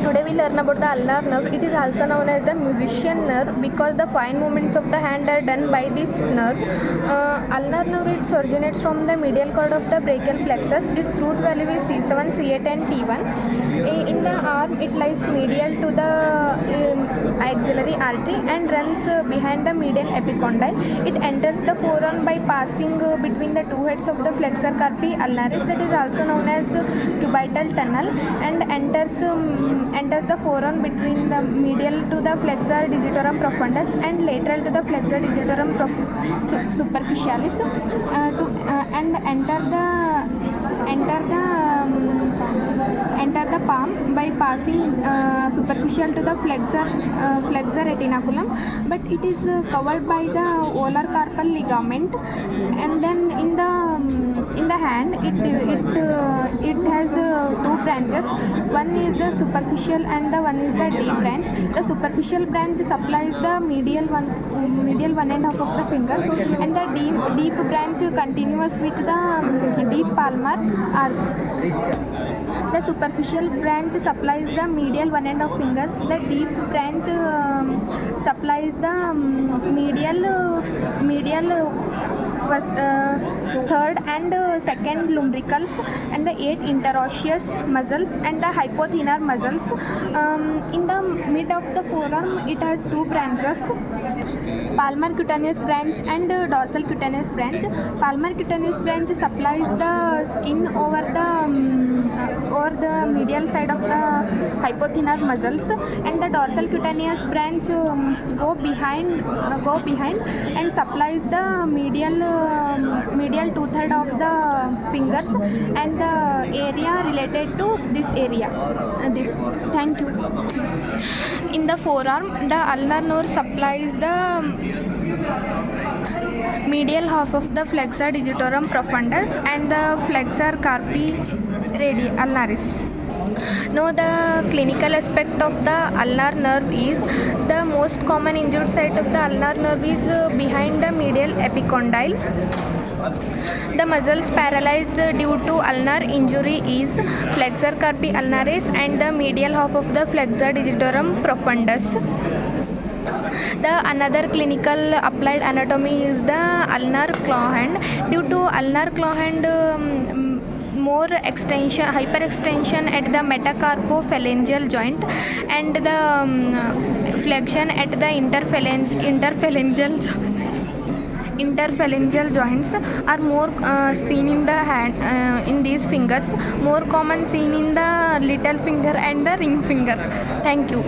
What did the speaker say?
Today we learn about the ulnar nerve. It is also known as the musician nerve because the fine movements of the hand are done by this nerve. Ulnar nerve, it originates from the medial cord of the brachial plexus. Its root value is C7, C8 and T1. In the arm, it lies medial to the axillary artery and runs behind the medial epicondyle. It enters the forearm by passing between the two heads of the flexor carpi ulnaris, that is also known as cubital tunnel, and enters the forearm between the medial to the flexor digitorum profundus and lateral to the flexor digitorum superficialis, and enter the palm by passing superficial to the flexor retinaculum, but it is covered by the volar carpal ligament. And then in the hand, it has two branches. One is the superficial and the one is the deep branch. The superficial branch supplies the medial one end half of the fingers, and the deep branch continuous with the deep palmar arc. The superficial branch supplies the medial one end of fingers. The deep branch supplies the medial first, third and second lumbricals, and the 8 interosseous muscles and the hypothenar muscles. In the mid of the forearm, it has two branches: palmar cutaneous branch and dorsal cutaneous branch. Palmar cutaneous branch supplies the skin over the medial side of the hypothenar muscles, and the dorsal cutaneous branch go behind and supplies the medial 2/3 of the fingers and the area related to this area. Thank you. In the forearm, the ulnar nerve supplies the medial half of the flexor digitorum profundus and the flexor carpi ulnaris. Now, the clinical aspect of the ulnar nerve is the most common injured site of the ulnar nerve is behind the medial epicondyle. The muscles paralyzed due to ulnar injury is flexor carpi ulnaris and the medial half of the flexor digitorum profundus. The another clinical applied anatomy is the ulnar claw hand. Due to ulnar claw hand, more hyperextension at the metacarpophalangeal joint and the flexion at the interphalangeal joints are more seen in the hand, in these fingers, more common seen in the little finger and the ring finger. Thank you.